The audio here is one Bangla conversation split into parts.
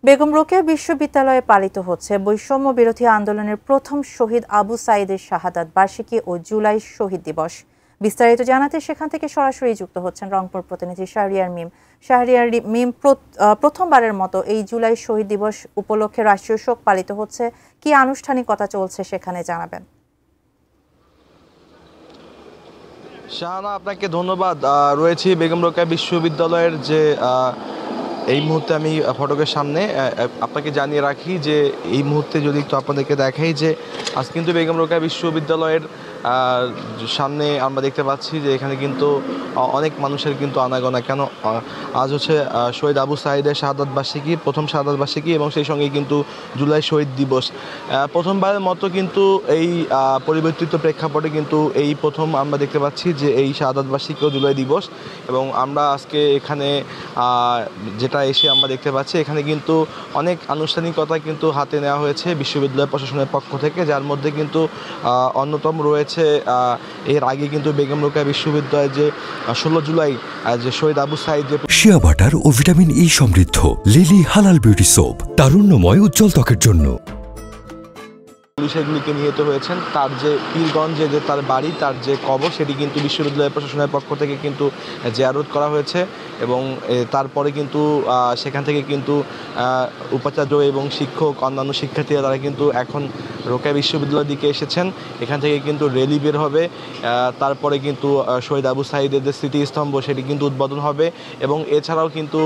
বেগম রোকেয়া বিশ্ববিদ্যালয়ে পালিত হচ্ছে বৈষম্য বিরোধী আন্দোলনের প্রথম শহীদ আবু সাঈদের শাহাদাত বার্ষিকী ও জুলাই শহীদ দিবস। বিস্তারিত জানাতে সেখান থেকে সরাসরি যুক্ত হচ্ছেন রংপুর প্রতিনিধি শাহরিয়ার মিম। শাহরিয়ার মিম, প্রথমবারের মতো এই জুলাই শহীদ দিবস উপলক্ষে রাষ্ট্রীয় শোক পালিত হচ্ছে, কি আনুষ্ঠানিকতা চলছে সেখানে জানাবেন। শাহানা, আপনাকে ধন্যবাদ। রয়েছি বেগম রোকেয়া বিশ্ববিদ্যালয়ের যে এই মুহূর্তে আমি ফটকের সামনে আপনাকে জানিয়ে রাখি যে এই মুহূর্তে যদি একটু আপনাদেরকে দেখাই যে আজ কিন্তু বেগম রোকেয়া বিশ্ববিদ্যালয়ের সামনে আমরা দেখতে পাচ্ছি যে এখানে কিন্তু অনেক মানুষের কিন্তু আনাগোনা। কেন আজ হচ্ছে শহীদ আবু সাঈদের শাহাদাত বার্ষিকী, প্রথম শাহাদাত বার্ষিকী, এবং সেই সঙ্গে কিন্তু জুলাই শহীদ দিবস। প্রথমবারের মতো কিন্তু এই পরিবর্তিত প্রেক্ষাপটে কিন্তু এই প্রথম আমরা দেখতে পাচ্ছি যে এই শাহাদাত বার্ষিকী ও জুলাই দিবস। এবং আমরা আজকে এখানে যেটা এসে আমরা দেখতে পাচ্ছি এখানে কিন্তু অনেক আনুষ্ঠানিকতা কিন্তু হাতে নেওয়া হয়েছে বিশ্ববিদ্যালয় প্রশাসনের পক্ষ থেকে, যার মধ্যে কিন্তু অন্যতম রয়েছে এর আগে কিন্তু বেগম রোকেয়া বিশ্ববিদ্যালয়ে যে 16 জুলাই যে শহীদ আবু সাঈদ যে শিয়া বাটার ও ভিটামিন ই সমৃদ্ধ লিলি হালাল বিউটি সোপ, তারুণ্যময় উজ্জ্বল ত্বকের জন্য। পুলিশগুলিকে নিহত হয়েছেন, তার যে পীরগঞ্জে যে তার বাড়ি, তার যে কবর, সেটি কিন্তু বিশ্ববিদ্যালয় প্রশাসনের পক্ষ থেকে কিন্তু জিয়ারত করা হয়েছে। এবং তারপরে কিন্তু সেখান থেকে কিন্তু উপাচার্য এবং শিক্ষক, অন্যান্য শিক্ষার্থীরা তারা কিন্তু এখন রোকেয়া বিশ্ববিদ্যালয়ের দিকে এসেছেন। এখান থেকে কিন্তু র্যালি বের হবে, তারপরে কিন্তু শহীদ আবু সাঈদের যে স্মৃতিস্তম্ভ সেটি কিন্তু উদ্বোধন হবে। এবং এছাড়াও কিন্তু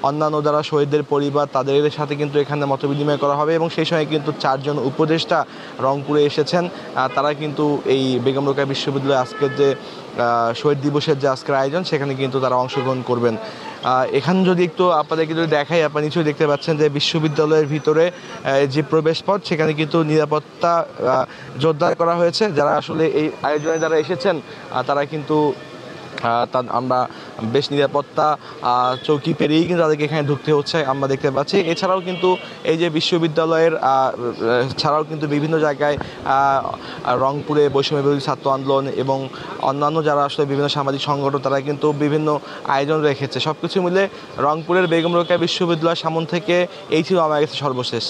অন্যান্য যারা শহীদদের পরিবার তাদের সাথে কিন্তু এখানে মতবিনিময় করা হবে। এবং সেই সময় কিন্তু 4 জন উপদেষ্টা রংপুরে এসেছেন, তারা কিন্তু এই বেগম রোকেয়া বিশ্ববিদ্যালয়ে আজকের যে শহীদ দিবসের যে আজকের আয়োজন সেখানে কিন্তু তারা অংশগ্রহণ করবেন। এখানে যদি একটু আপনাদেরকে যদি দেখাই, আপনারা নিশ্চয়ই দেখতে পাচ্ছেন যে বিশ্ববিদ্যালয়ের ভিতরে যে প্রবেশ পথ সেখানে কিন্তু নিরাপত্তা জোরদার করা হয়েছে। যারা আসলে এই আয়োজনে যারা এসেছেন তারা কিন্তু আমরা বেশ নিরাপত্তা চৌকি পেরিয়েই কিন্তু তাদেরকে এখানে ঢুকতে হচ্ছে আমরা দেখতে পাচ্ছি। এছাড়াও কিন্তু এই যে বিশ্ববিদ্যালয়ের ছাড়াও কিন্তু বিভিন্ন জায়গায় রংপুরে বৈষম্য বিরোধী ছাত্র আন্দোলন এবং অন্যান্য যারা আসলে বিভিন্ন সামাজিক সংগঠন তারা কিন্তু বিভিন্ন আয়োজন রেখেছে। সব কিছু মিলে রংপুরের বেগম রোকেয়া বিশ্ববিদ্যালয়ের সামনে থেকে এই ছিল আমার কাছে সর্বশেষ।